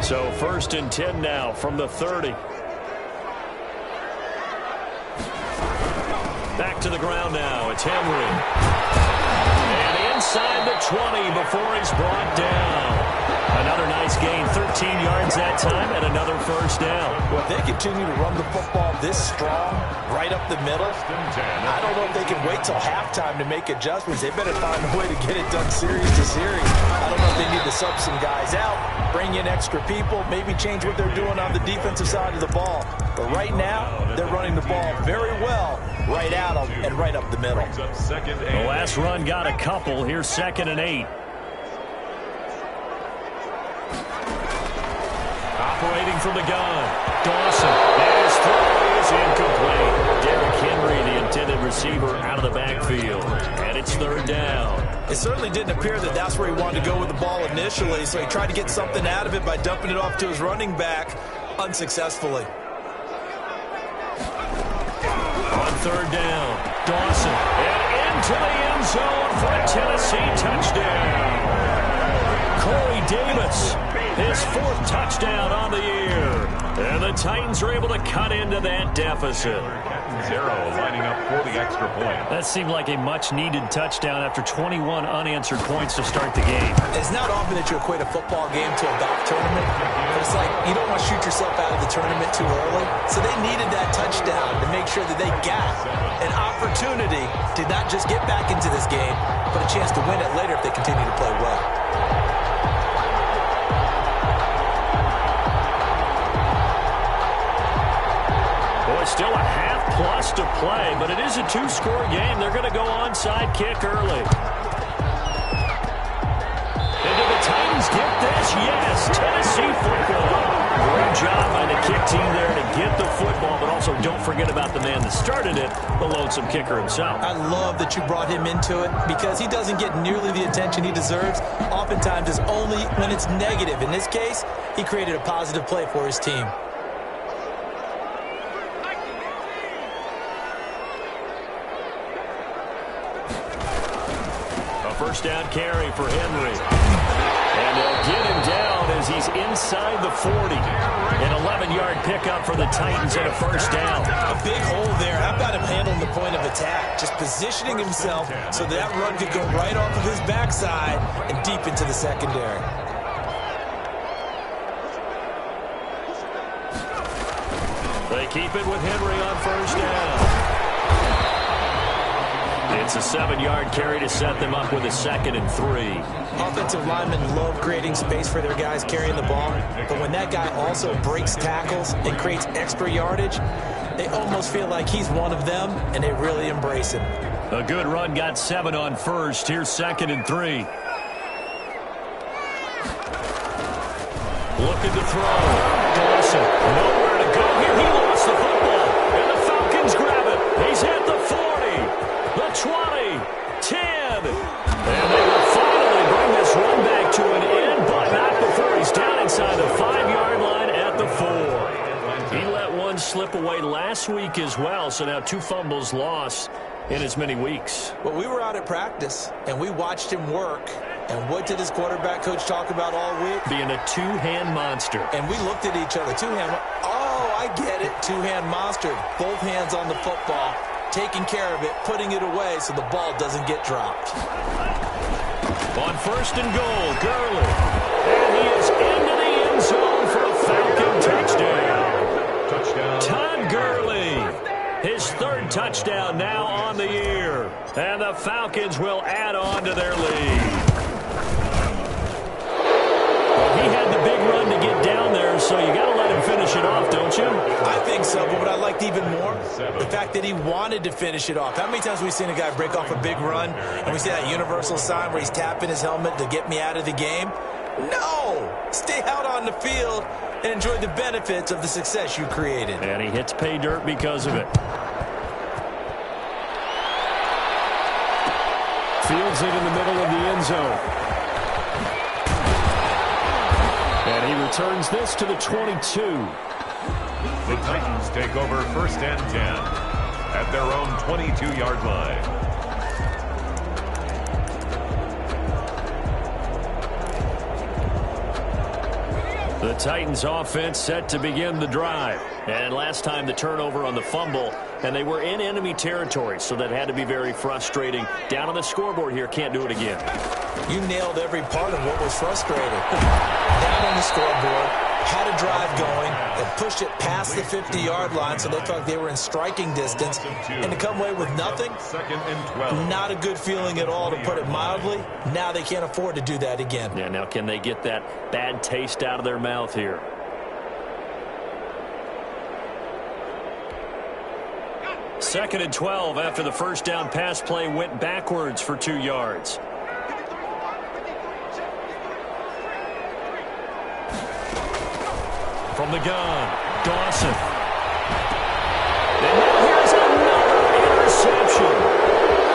So 1st and 10 now from the 30. Back to the ground now. It's Henry. And inside the 20 before he's brought down. Another nice gain, 13 yards that time, and another first down. Well, if they continue to run the football this strong, right up the middle, I don't know if they can wait till halftime to make adjustments. They better find a way to get it done series to series. I don't know if they need to sub some guys out, bring in extra people, maybe change what they're doing on the defensive side of the ball. But right now, they're running the ball very well, right at them and right up the middle. The last run got a couple. Here's 2nd and 8. Operating from the gun, Dawson, and his throw is incomplete. Derrick Henry, the intended receiver, out of the backfield, and it's 3rd down. It certainly didn't appear that that's where he wanted to go with the ball initially, so he tried to get something out of it by dumping it off to his running back unsuccessfully. On 3rd down, Dawson, and into the end zone for a Tennessee touchdown. Corey Davis, his 4th touchdown on the year. And the Titans are able to cut into that deficit. 0 lining up for the extra point. That seemed like a much-needed touchdown after 21 unanswered points to start the game. It's not often that you equate a football game to a golf tournament, but it's like you don't want to shoot yourself out of the tournament too early. So they needed that touchdown to make sure that they got an opportunity to not just get back into this game, but a chance to win it later if they continue to play well. Still a half-plus to play, but it is a 2-score game. They're going to go onside kick early. And do the Titans get this? Yes, Tennessee football. Great job by the kick team there to get the football, but also don't forget about the man that started it, the lonesome kicker himself. I love that you brought him into it because he doesn't get nearly the attention he deserves. Oftentimes it's only when it's negative. In this case, he created a positive play for his team. First down carry for Henry. And they'll get him down as he's inside the 40. An 11-yard pickup for the Titans and a first down. A big hole there. How about him handling the point of attack? Just positioning himself so that run could go right off of his backside and deep into the secondary. They keep it with Henry on first down. It's a 7-yard carry to set them up with a 2nd and 3. Offensive linemen love creating space for their guys carrying the ball, but when that guy also breaks tackles and creates extra yardage, they almost feel like he's one of them, and they really embrace him. A good run got 7 on first. Here's 2nd and 3. Looking to throw. Dawson, nowhere to go here. He lost the football, and the Falcons grab it. He's at the 40. The 20, 10, and they will finally bring this run back to an end, but not before he's down inside the 5-yard line at the 4. He let one slip away last week as well, so now 2 fumbles lost in as many weeks. Well, we were out at practice, and we watched him work. And what did his quarterback coach talk about all week? Being a 2-hand monster. And we looked at each other. 2-hand. Oh, I get it. 2-hand monster. Both hands on the football. Taking care of it, putting it away so the ball doesn't get dropped. On 1st and goal, Gurley. And he is into the end zone for a Falcon touchdown. Todd Gurley, his 3rd touchdown now on the year. And the Falcons will add on to their lead. Well, he had the big run to get down there, so you got to let him finish it off, don't you? I think so, but what I liked even more, the fact that he wanted to finish it off. How many times have we seen a guy break off a big run, and we see that universal sign where he's tapping his helmet to get me out of the game? No! Stay out on the field and enjoy the benefits of the success you created. And he hits pay dirt because of it. Fields it in the middle of the end zone. And he returns this to the 22. The Titans take over 1st and 10 at their own 22-yard line. The Titans offense set to begin the drive. And last time the turnover on the fumble, and they were in enemy territory, so that had to be very frustrating. Down on the scoreboard here, can't do it again. You nailed every part of what was frustrating. Down on the scoreboard, had a drive going, and pushed it past the 50-yard line, so they felt they were in striking distance. And to come away with nothing, not a good feeling at all, to put it mildly. Now they can't afford to do that again. Yeah, now can they get that bad taste out of their mouth here? Second and 12 after the first down pass play went backwards for 2 yards. From the gun, Dawson. And now here's another interception.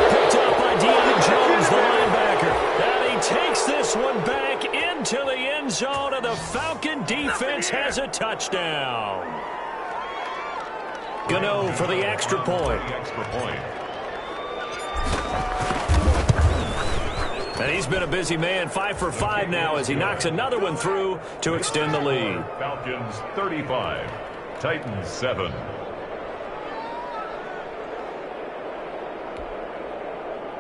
Picked up by Deion Jones, the linebacker. And he takes this one back into the end zone, and the Falcon defense has a touchdown. Gano for the extra point. And he's been a busy man, 5 for 5 now as he knocks another one through to extend the lead. Falcons 35, Titans 7.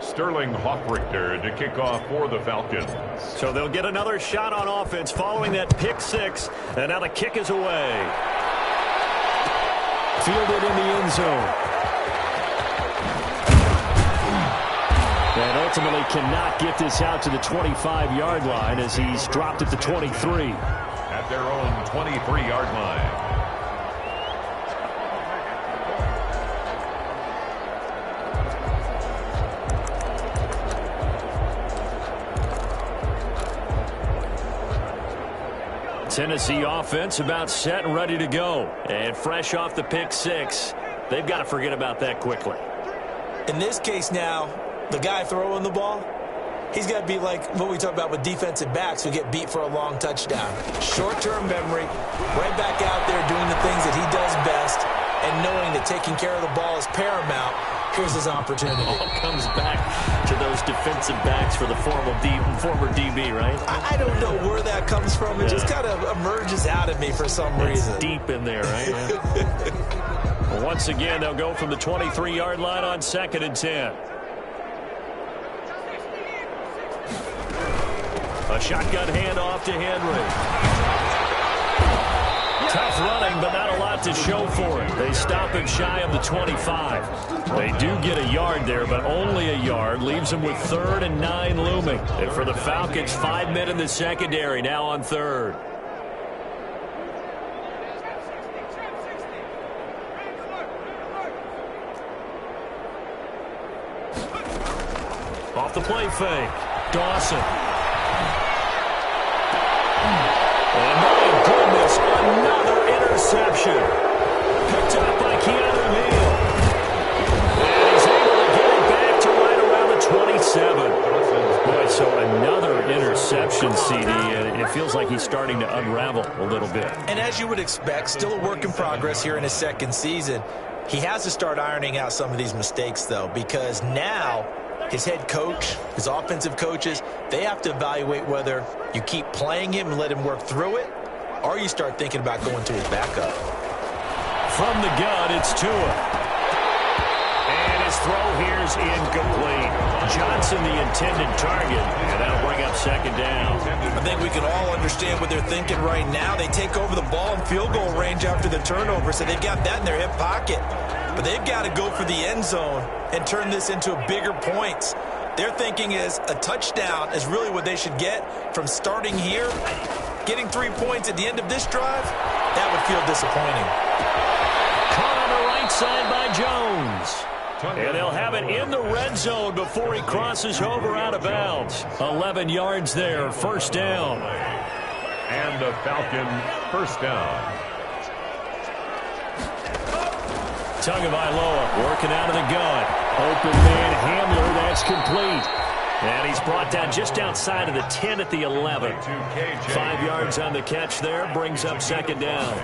Sterling Hoffrichter to kick off for the Falcons. So they'll get another shot on offense following that pick six, and now the kick is away. Fielded in the end zone. And ultimately cannot get this out to the 25-yard line as he's dropped at the 23. At their own 23-yard line. Tennessee offense about set and ready to go. And fresh off the pick six, they've got to forget about that quickly. In this case now, the guy throwing the ball, he's got to be like what we talk about with defensive backs who get beat for a long touchdown. Short-term memory, right back out there doing the things that he does best, and knowing that taking care of the ball is paramount. Here's his opportunity. All comes back to those defensive backs for the former DB, right? I don't know where that comes from. It just kind of emerges out of me for some reason. It's deep in there, right? Well, once again, they'll go from the 23-yard line on 2nd and 10. A shotgun handoff to Henry. Tough running, but not a lot to show for it. They stop him shy of the 25. They do get a yard there, but only a yard. Leaves them with 3rd and 9 looming. And for the Falcons, 5 men in the secondary, now on 3rd. Off the play fake. Dawson. And my goodness, another interception. Picked up by Keanu Neal. And he's able to get it back to right around the 27. Boy, so another interception, CD, and it feels like he's starting to unravel a little bit. And as you would expect, still a work in progress here in his 2nd season. He has to start ironing out some of these mistakes, though, because now his head coach, his offensive coaches, they have to evaluate whether you keep playing him and let him work through it, or you start thinking about going to his backup. From the gun, it's Tua. And his throw here's incomplete. Johnson, the intended target, and that'll bring up 2nd down. I think we can all understand what they're thinking right now. They take over the ball in field goal range after the turnover, so they've got that in their hip pocket. But they've got to go for the end zone and turn this into a bigger points. Their thinking is a touchdown is really what they should get from starting here. Getting 3 points at the end of this drive, that would feel disappointing. Caught on the right side by Jones. And they'll have it in the red zone before he crosses over out of bounds. 11 yards there, 1st down. And a Falcon 1st down. Tagovailoa working out of the gun. Open man Hamler, that's complete. And he's brought down just outside of the 10 at the 11. 5 yards on the catch there, brings up 2nd down.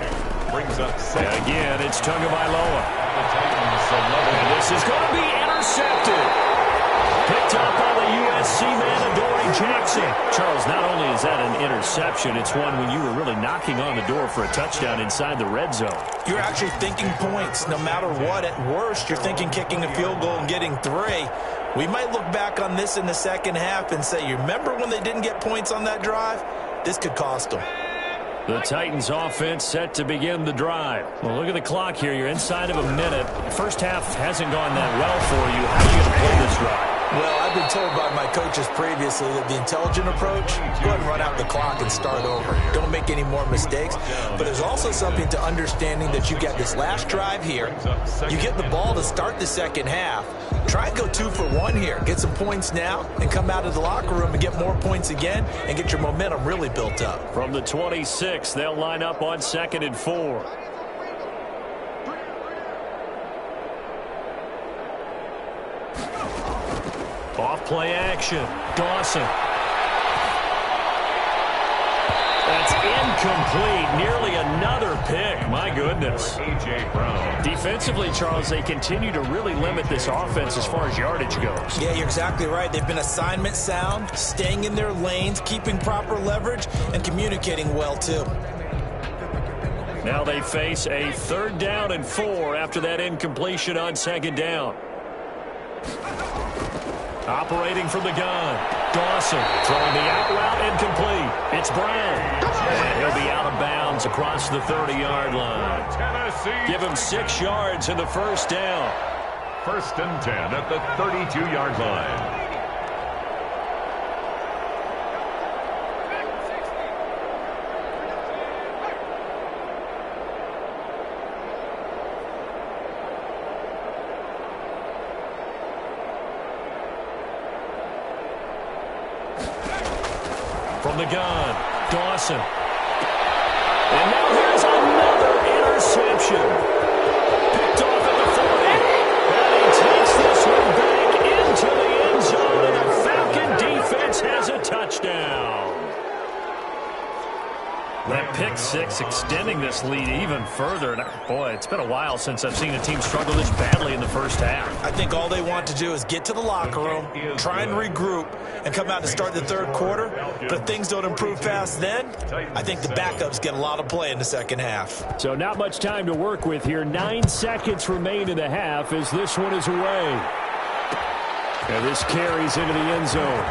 Brings up 2nd. And again, it's Tagovailoa. And this is going to be intercepted. Picked up by the C-man Adoree Jackson. Charles, not only is that an interception, it's one when you were really knocking on the door for a touchdown inside the red zone. You're actually thinking points no matter what. At worst, you're thinking kicking a field goal and getting 3. We might look back on this in the second half and say, you remember when they didn't get points on that drive? This could cost them. The Titans offense set to begin the drive. Well, look at the clock here. You're inside of a minute. First half hasn't gone that well for you. How are you going to play this drive? Well, I've been told by my coaches previously that the intelligent approach, go ahead and run out the clock and start over. Don't make any more mistakes. But there's also something to understanding that you get this last drive here. You get the ball to start the second half. Try and go 2 for 1 here. Get some points now and come out of the locker room and get more points again and get your momentum really built up. From the 26, they'll line up on 2nd and 4. Off play action. Dawson. That's incomplete. Nearly another pick. My goodness. A.J. Brown. Defensively, Charles, they continue to really limit this offense as far as yardage goes. Yeah, you're exactly right. They've been assignment sound, staying in their lanes, keeping proper leverage, and communicating well, too. Now they face a 3rd down and 4 after that incompletion on 2nd down. Operating from the gun. Dawson throwing the out route incomplete. It's Brown. And he'll be out of bounds across the 30-yard line. Tennessee. Give him 6 yards in the first down. 1st and 10 at the 32-yard line. From the gun, Dawson. And now here's another interception. Picked off at the 40. And he takes this one back into the end zone, and the Falcon defense has a touchdown. That pick 6 extending this lead even further. And boy, it's been a while since I've seen a team struggle this badly in the first half. I think all they want to do is get to the locker room, try and regroup, and come out to start the 3rd quarter. But if things don't improve fast then, I think the backups get a lot of play in the second half. So not much time to work with here. 9 seconds remain in the half as this one is away. And this carries into the end zone.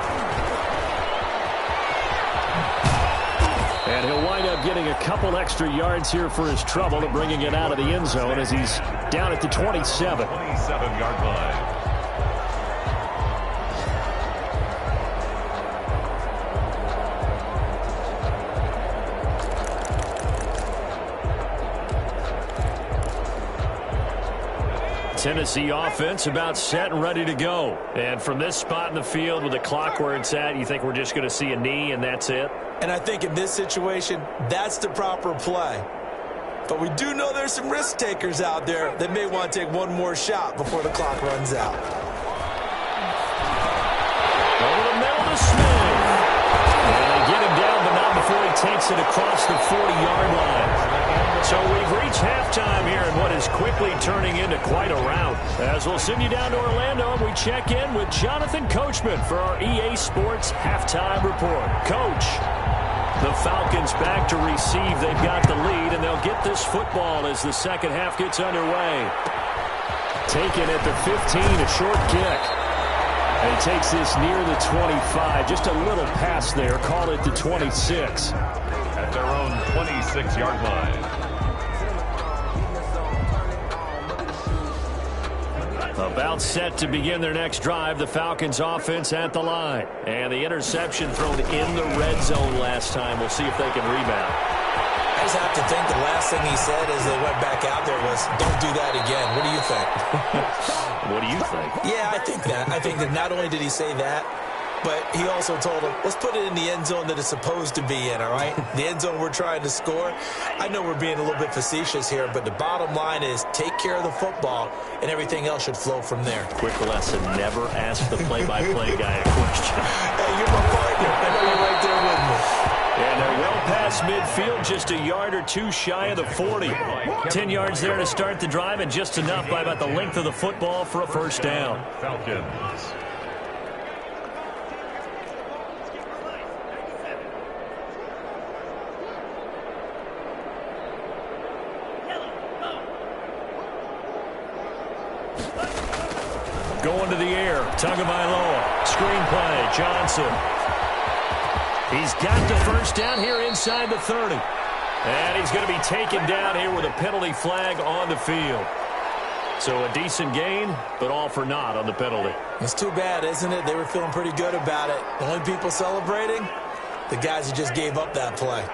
And he'll wind up getting a couple extra yards here for his trouble to bringing it out of the end zone as he's down at the 27. 27-yard line. Tennessee offense about set and ready to go. And from this spot in the field with the clock where it's at, you think we're just going to see a knee and that's it? And I think in this situation, that's the proper play. But we do know there's some risk takers out there that may want to take one more shot before the clock runs out. Over the middle to Smith. And they get him down, but not before he takes it across the 40-yard line. So we've reached halftime here in what is quickly turning into quite a rout. As we'll send you down to Orlando, and we check in with Jonathan Coachman for our EA Sports Halftime Report. Coach, the Falcons back to receive. They've got the lead, and they'll get this football as the second half gets underway. Taken at the 15, a short kick. And he takes this near the 25. Just a little pass there. Call it the 26. At their own 26-yard line. About set to begin their next drive. The Falcons offense at the line. And the interception thrown in the red zone last time. We'll see if they can rebound. I just have to think the last thing he said as they went back out there was, don't do that again. What do you think? What do you think? Yeah, I think that. I think that not only did he say that, but he also told him, let's put it in the end zone that it's supposed to be in, all right? The end zone we're trying to score. I know we're being a little bit facetious here, but the bottom line is take care of the football, and everything else should flow from there. Quick lesson, never ask the play-by-play guy a question. Hey, you're my partner. I know you're right there with me. And they're well past midfield, just a yard or two shy of the 40. 10 yards there to start the drive, and just enough by about the length of the football for a first down. Falcons. Tagovailoa, screenplay, Johnson. He's got the first down here inside the 30. And he's going to be taken down here with a penalty flag on the field. So a decent gain, but all for naught on the penalty. It's too bad, isn't it? They were feeling pretty good about it. The only people celebrating, the guys who just gave up that play.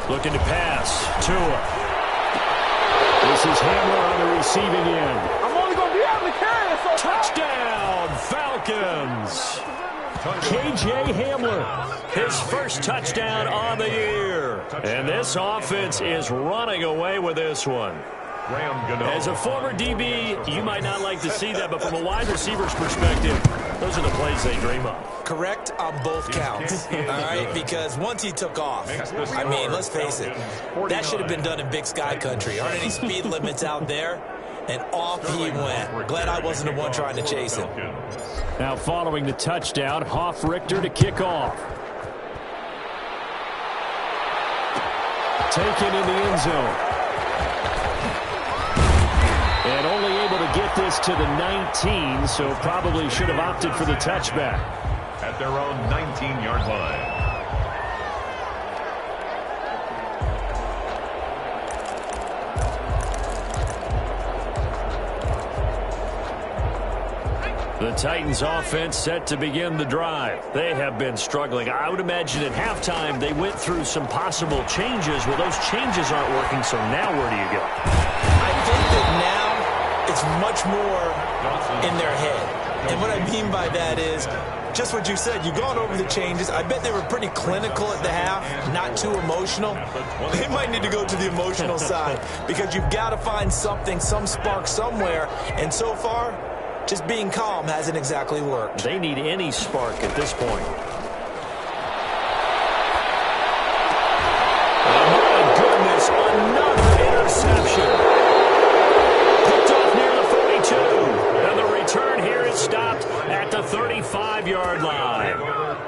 Looking to pass. Tua. This is Hamler on the receiving end. I'm only going to be able to carry it so Touchdown, Falcons. K.J. Hamler, his first touchdown on the year. And this offense is running away with this one. As a former DB, you might not like to see that, but from a wide receiver's perspective, those are the plays they dream of. Correct on both counts, all right? Because once he took off, I mean, let's face it, that should have been done in Big Sky Country. Aren't any speed limits out there? And off he went. Glad I wasn't the one trying to chase him. Now following the touchdown, Hoff-Richter to kick off. Taken in the end zone. And only able to get this to the 19, so probably should have opted for the touchback. At their own 19-yard line. The Titans offense set to begin the drive. They have been struggling. I would imagine at halftime they went through some possible changes. Well, those changes aren't working, so now where do you go? I think that now it's much more in their head. And what I mean by that is just what you said. You've gone over the changes. I bet they were pretty clinical at the half, not too emotional. They might need to go to the emotional side because you've got to find something, some spark somewhere. And so far, just being calm hasn't exactly worked. They need any spark at this point. Oh, my goodness, another interception. Picked off near the 42. And the return here is stopped at the 35-yard line.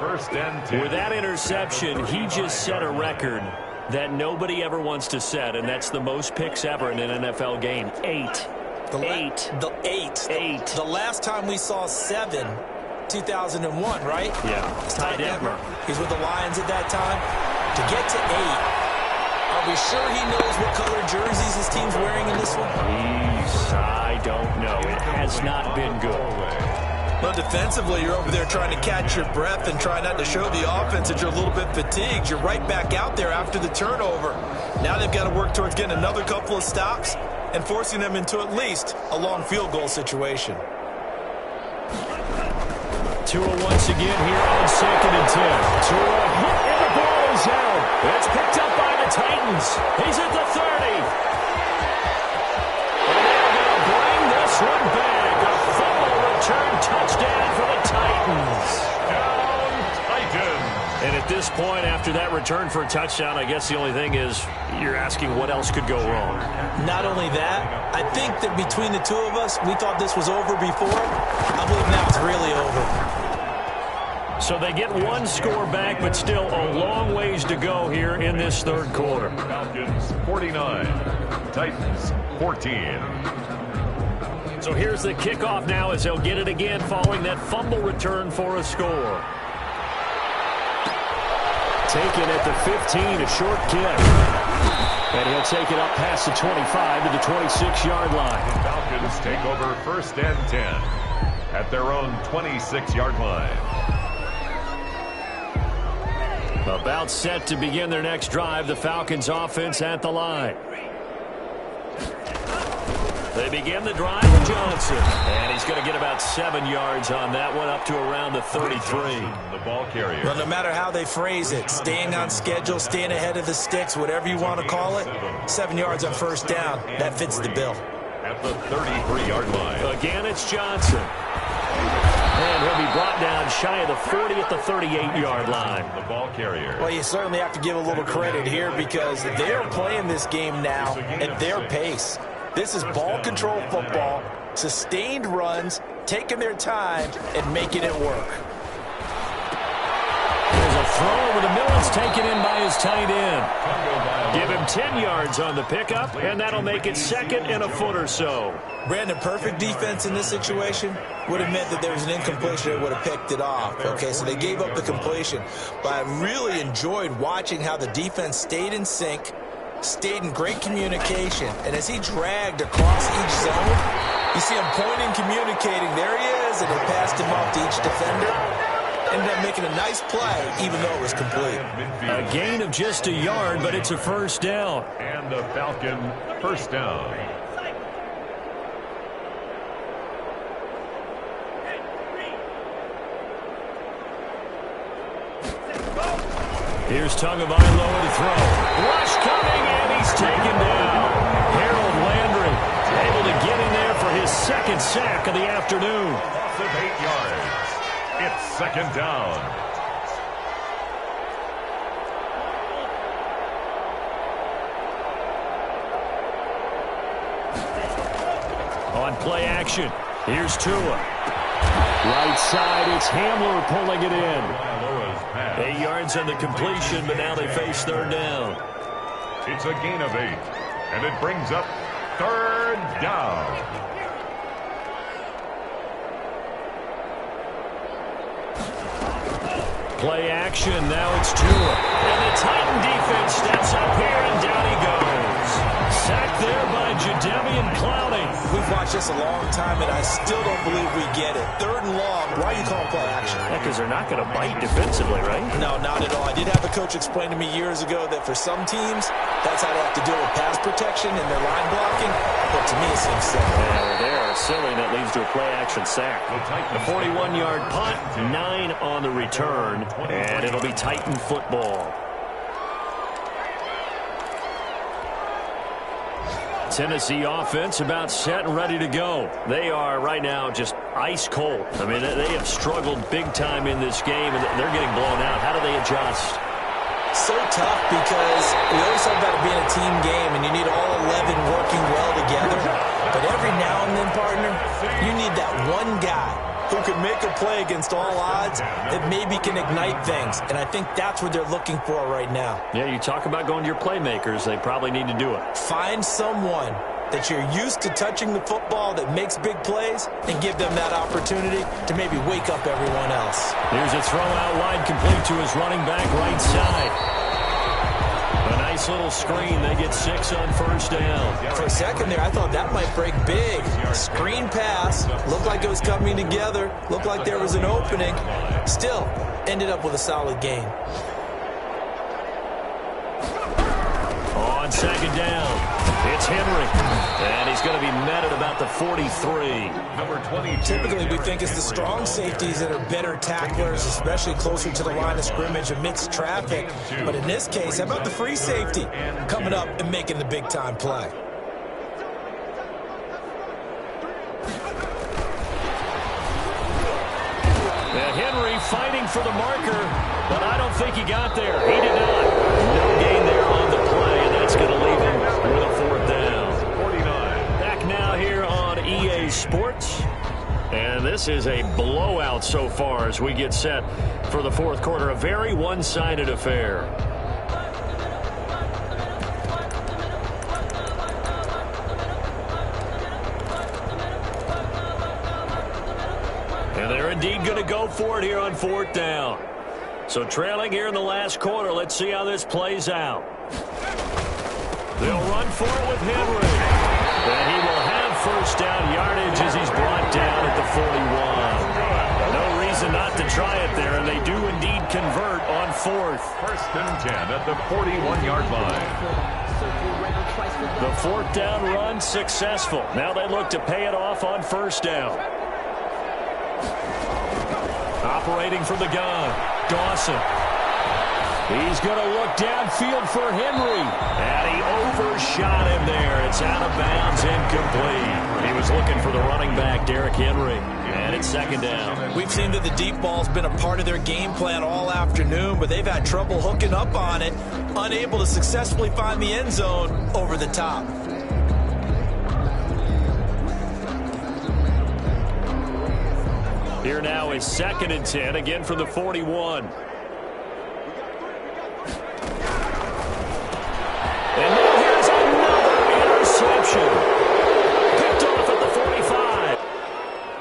First and 10. With that interception, he just set a record that nobody ever wants to set, and that's the most picks ever in an NFL game. 8. The last time we saw 7, 2001, right? Yeah. It's Ty Detmer. He's with the Lions at that time. To get to 8, are we sure he knows what color jerseys his team's wearing in this one? I don't know. It has not been good. Well, defensively, you're over there trying to catch your breath and try not to show the offense that you're a little bit fatigued. You're right back out there after the turnover. Now they've got to work towards getting another couple of stops and forcing them into at least a long field goal situation. Tua once again here on 2nd and 10. Tua hit and the ball is out. It's picked up by the Titans. He's at the 30. And they're going to bring this one back. A fumble return touchdown for the Titans. Down Titans. And at this point, after that return for a touchdown, I guess the only thing is you're asking what else could go wrong. Not only that, I think that between the two of us, we thought this was over before. I believe now it's really over. So they get one score back, but still a long ways to go here in this third quarter. Falcons 49, Titans 14. So here's the kickoff now as they'll get it again following that fumble return for a score. Taken at the 15, a short kick. And he'll take it up past the 25 to the 26-yard line. The Falcons take over 1st and 10 at their own 26-yard line. About set to begin their next drive, the Falcons offense at the line. They begin the drive with Johnson. And he's going to get about 7 yards on that one, up to around the 33. The ball carrier. Well, no matter how they phrase it, staying on schedule, staying ahead of the sticks, whatever you want to call it, 7 yards on first down, that fits the bill. At the 33-yard line. Again, it's Johnson. And he'll be brought down shy of the 40 at the 38-yard line. The ball carrier. Well, you certainly have to give a little credit here because they're playing this game now at their pace. This is ball control football, sustained runs, taking their time and making it work. There's a throw over the middle. It's taken in by his tight end. Give him 10 yards on the pickup, and that'll make it second and a foot or so. Brandon, perfect defense in this situation would have meant that there was an incompletion that would have picked it off. Okay, so they gave up the completion. But I really enjoyed watching how the defense stayed in sync, stayed in great communication, and as he dragged across each zone, you see him pointing, communicating. There he is, and they passed him off to each defender. Ended up making a nice play, even though it was complete. A gain of just a yard, but it's a first down. And the Falcon first down. Here's Tagovailoa to throw. Rush coming, and he's taken down. Harold Landry able to get in there for his second sack of the afternoon. Loss of 8 yards. It's second down. On play action, here's Tua. Right side, it's Hamler pulling it in. 8 yards on the completion, but now they face third down. It's a gain of 8, and it brings up third down. Play action, now it's Tua. And the Titan defense steps up here, and down he goes. Sacked there by Jadeveon Clowney. We've watched this a long time, and I still don't believe we get it. Third and long, why are you calling play action? Yeah, because they're not going to bite defensively, right? No, not at all. I did have a coach explain to me years ago that for some teams, that's how they have to deal with pass protection and their line blocking. But to me, it seems silly. Yeah, they are silly, and that leads to a play-action sack. A 41-yard punt, 9 on the return, and it'll be Titan football. Tennessee offense about set and ready to go. They are right now just ice cold. I mean, they have struggled big time in this game, and they're getting blown out. How do they adjust? So tough because we always talk about it being a team game, and you need all 11 working well together. But every now and then, partner, you need that one guy who can make a play against all odds that maybe can ignite things. And I think that's what they're looking for right now. Yeah, you talk about going to your playmakers. They probably need to do it. Find someone that you're used to touching the football that makes big plays and give them that opportunity to maybe wake up everyone else. Here's a throw out wide complete to his running back right side. A nice little screen. They get 6 on first down. For a second there, I thought that might break big. Screen pass. Looked like it was coming together. Looked like there was an opening. Still, ended up with a solid gain. On second down, it's Henry. And he's going to be met at about the 43. Number 22. Typically, we think it's the strong safeties that are better tacklers, especially closer to the line of scrimmage amidst traffic. But in this case, how about the free safety coming up and making the big-time play? Henry fighting for the marker, but I don't think he got there. He did not. No gain there on the play, and that's going to leave him with a fourth down. 49. Back now here on EA Sports. And this is a blowout so far as we get set for the fourth quarter. A very one-sided affair. And they're indeed going to go for it here on fourth down. So trailing here in the last quarter. Let's see how this plays out. They'll run for it with Henry. And he will have first down yardage as he's brought down at the 41. No reason not to try it there, and they do indeed convert on fourth. First and 10 at the 41-yard line. The fourth down run successful. Now they look to pay it off on first down. Operating from the gun, Dawson. He's going to look downfield for Henry. And he overshot him there. It's out of bounds, incomplete. He was looking for the running back, Derrick Henry. And it's second down. We've seen that the deep ball's been a part of their game plan all afternoon, but they've had trouble hooking up on it, unable to successfully find the end zone over the top. Here now is second and 10, again from the 41.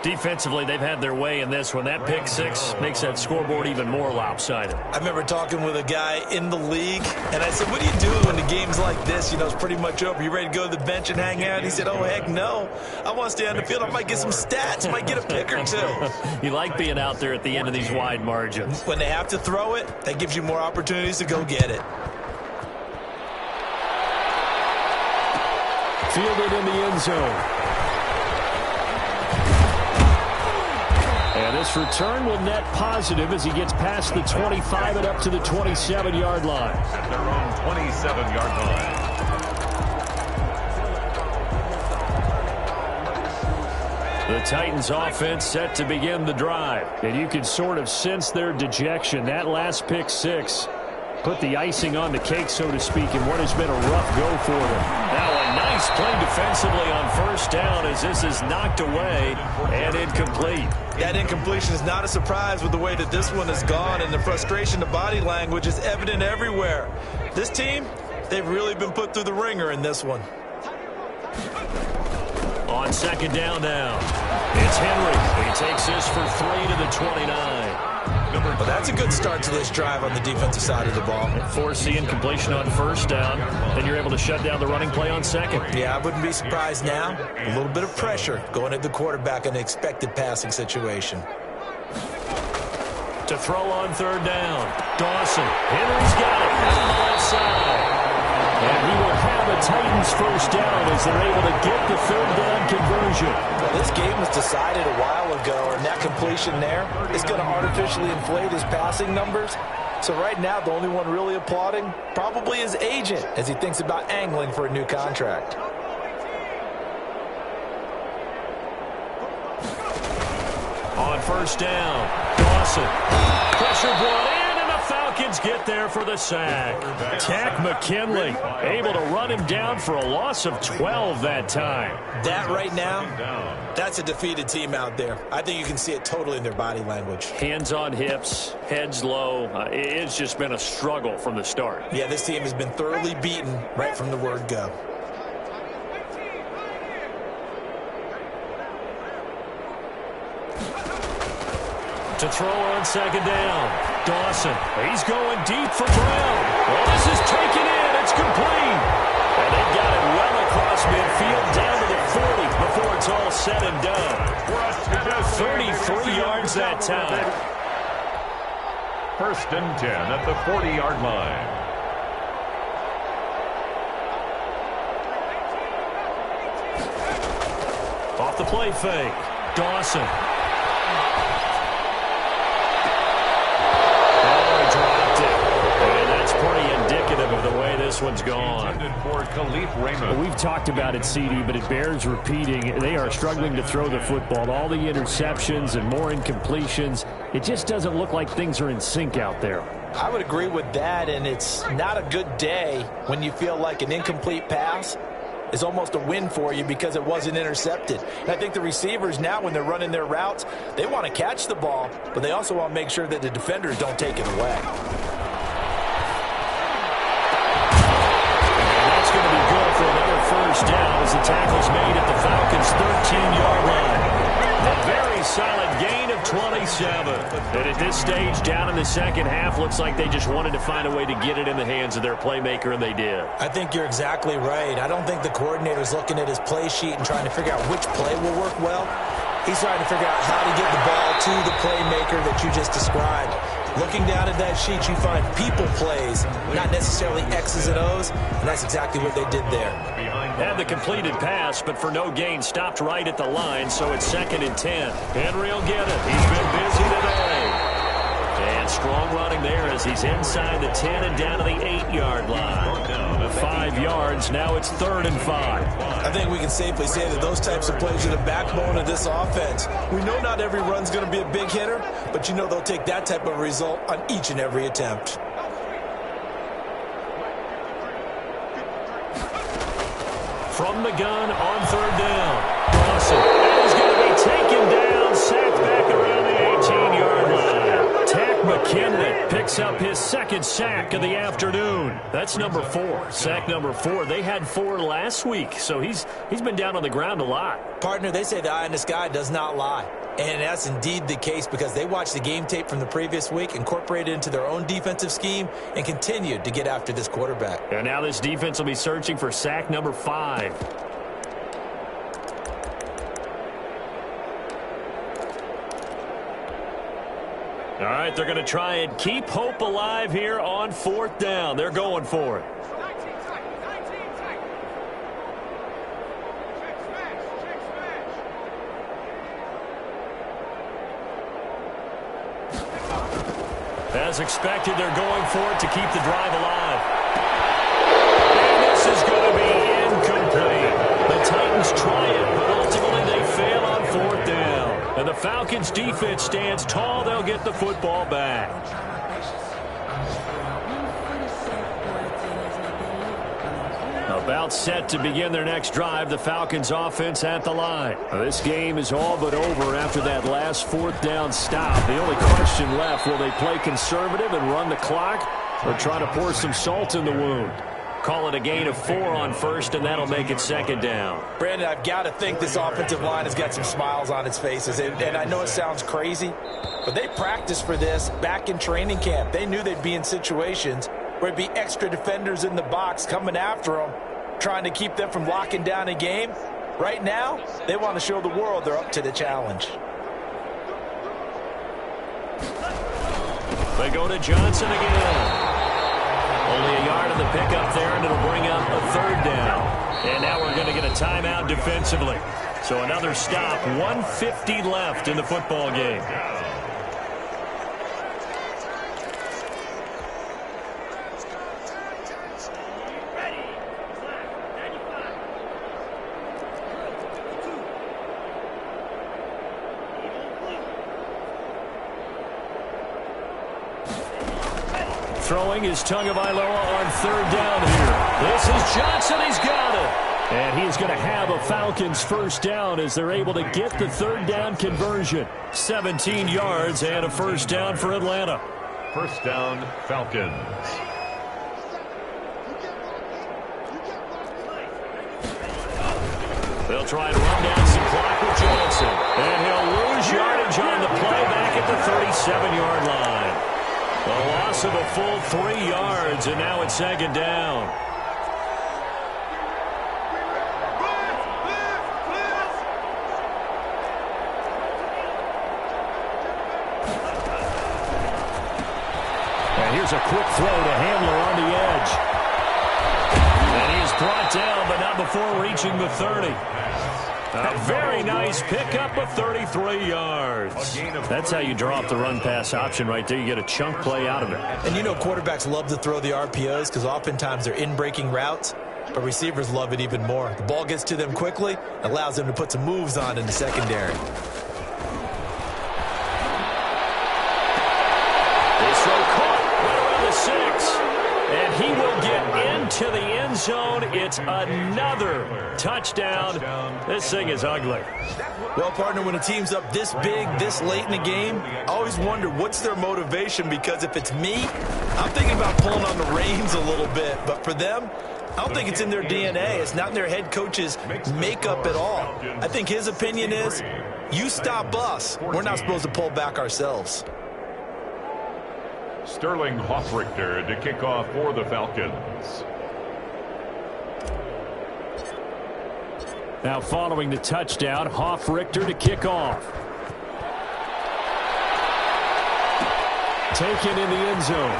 Defensively, they've had their way in this one. That pick six makes that scoreboard even more lopsided. I remember talking with a guy in the league, and I said, what do you do when the game's like this? You know, it's pretty much over. You ready to go to the bench and hang out? He said, oh, heck no. I want to stay on the field. I might get some stats. Might get a pick or two. You like being out there at the end of these wide margins. When they have to throw it, that gives you more opportunities to go get it. Fielded in the end zone. And this return will net positive as he gets past the 25 and up to the 27-yard line. At their own 27-yard line. The Titans offense set to begin the drive. And you can sort of sense their dejection. That last pick six put the icing on the cake, so to speak, in what has been a rough go for them. Now a nice play defensively on first down as this is knocked away and incomplete. That incompletion is not a surprise with the way that this one has gone, and the frustration, the body language is evident everywhere. This team, they've really been put through the ringer in this one. On second down now, it's Henry. He takes this for 3 to the 29. But that's a good start to this drive on the defensive side of the ball. Force the incompletion on first down, then you're able to shut down the running play on second. Yeah, I wouldn't be surprised now. A little bit of pressure going at the quarterback in an expected passing situation. To throw on third down, Dawson. Henry's got it on the left side. And he will have a Titans first down as they're able to get the third down conversion. Well, this game was decided a while ago, and that completion there is going to artificially inflate his passing numbers. So right now, the only one really applauding probably his agent as he thinks about angling for a new contract. On first down, Dawson. Pressure brought in, and the Falcons get there for the sack. Tack McKinley able to run him down for a loss of 12 that time. That right now, that's a defeated team out there. I think you can see it totally in their body language. Hands on hips, heads low. It's just been a struggle from the start. Yeah, this team has been thoroughly beaten right from the word go. To throw on second down, Dawson. He's going deep for Brown. Well, this is taken in. It's complete. And they got it well across midfield down to the 40 before it's all said and done. 33 yards that time. First and 10 at the 40-yard line. Off the play fake, Dawson. Pretty indicative of the way this one's gone. Well, we've talked about it, CD, but it bears repeating. They are struggling to throw the football. All the interceptions and more incompletions. It just doesn't look like things are in sync out there. I would agree with that, and it's not a good day when you feel like an incomplete pass is almost a win for you because it wasn't intercepted. And I think the receivers now, when they're running their routes, they want to catch the ball, but they also want to make sure that the defenders don't take it away. First down as the tackle's made at the Falcons' 13-yard line. A very solid gain of 27. And at this stage, down in the second half, looks like they just wanted to find a way to get it in the hands of their playmaker, and they did. I think you're exactly right. I don't think the coordinator's looking at his play sheet and trying to figure out which play will work well. He's trying to figure out how to get the ball to the playmaker that you just described. Looking down at that sheet, you find people plays, not necessarily X's and O's, and that's exactly what they did there. Had the completed pass, but for no gain, stopped right at the line, so it's 2nd and 10. Henry will get it. He's been busy today. And strong running there as he's inside the 10 and down to the 8-yard line. 5 yards, now it's 3rd and 5. I think we can safely say that those types of plays are the backbone of this offense. We know not every run's going to be a big hitter, but you know they'll take that type of result on each and every attempt. From the gun on 3rd down, Dawson is going to be taken down, sacked back around the 18-yard line. Tack McKinley Picks up his second sack of the afternoon. That's number 4. Sack number 4. They had 4 last week, so he's been down on the ground a lot. Partner, they say the eye in the sky does not lie. And that's indeed the case because they watched the game tape from the previous week, incorporated it into their own defensive scheme, and continued to get after this quarterback. And now this defense will be searching for sack number 5. All right, they're going to try and keep hope alive here on 4th down. They're going for it. As expected, they're going for it to keep the drive alive. And this is going to be incomplete. The Titans try it, but ultimately they fail on 4th down. And the Falcons' defense stands tall. They'll get the football back. About set to begin their next drive, the Falcons offense at the line. This game is all but over after that last 4th down stop. The only question left, will they play conservative and run the clock or try to pour some salt in the wound? Call it a gain of 4 on 1st, and that'll make it 2nd down. Brandon, I've got to think this offensive line has got some smiles on its faces. And I know it sounds crazy, but they practiced for this back in training camp. They knew they'd be in situations where it'd be extra defenders in the box coming after them, trying to keep them from locking down a game. Right now, they want to show the world they're up to the challenge. They go to Johnson again. Only a yard on the pickup there, and it'll bring up a 3rd down. And now we're going to get a timeout defensively. So another stop, 1:50 left in the football game. Throwing is Tagovailoa on 3rd down here. This is Johnson. He's got it. And he's going to have a Falcons 1st down as they're able to get the 3rd down conversion. 17 yards and a 1st down for Atlanta. 1st down, Falcons. They'll try and run down some clock with Johnson. And he'll lose yardage on the play back at the 37-yard line. A loss of a full 3 yards, and now it's 2nd down. And here's a quick throw to Handler on the edge. And he is brought down, but not before reaching the 30. A very nice pickup of 33 yards. That's how you draw up the run-pass option right there. You get a chunk play out of it. And you know quarterbacks love to throw the RPOs because oftentimes they're in-breaking routes, but receivers love it even more. The ball gets to them quickly, allows them to put some moves on in the secondary. This throw caught right around the 6. And he will get into the end zone. It's another touchdown. This thing is ugly. Well, partner, when a team's up this big, this late in the game, I always wonder what's their motivation, because if it's me, I'm thinking about pulling on the reins a little bit. But for them, I don't think it's in their DNA. It's not in their head coach's makeup at all. I think his opinion is, you stop us. We're not supposed to pull back ourselves. Sterling Hoffrichter to kick off for the Falcons. Now following the touchdown, Hoffrichter to kick off. Taken in the end zone.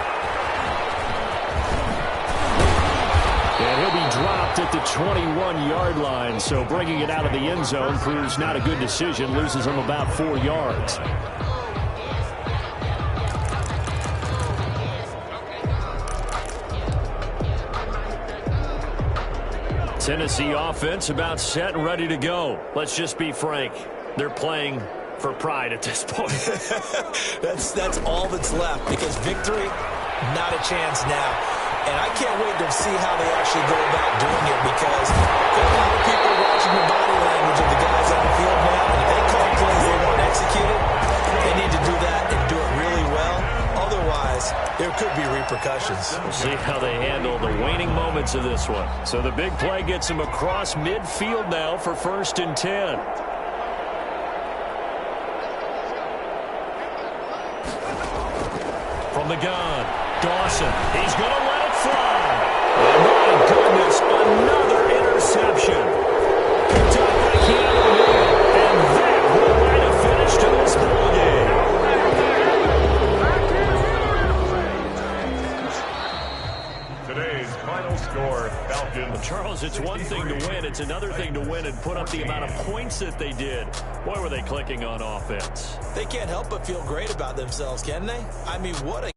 And he'll be dropped at the 21-yard line, so bringing it out of the end zone proves not a good decision, loses him about 4 yards. Tennessee offense about set and ready to go. Let's just be frank. They're playing for pride at this point. That's all that's left, because victory, not a chance now. And I can't wait to see how they actually go about doing it, because there are a lot of people watching the body language of the guys on the field now. And if they call plays they want executed, they need to do that and do it really well. Otherwise, could be repercussions. We'll see how they handle the waning moments of this one. So the big play gets him across midfield now for 1st and 10. From the gun, Dawson. He's going to let it fly. Oh, my goodness, another interception. Picked up by Keanu, and that will write a finish to this ball game. Today's final score, Falcons. Charles, it's one thing to win. It's another thing to win and put up the amount of points that they did. Boy, were they clicking on offense. They can't help but feel great about themselves, can they? I mean, what a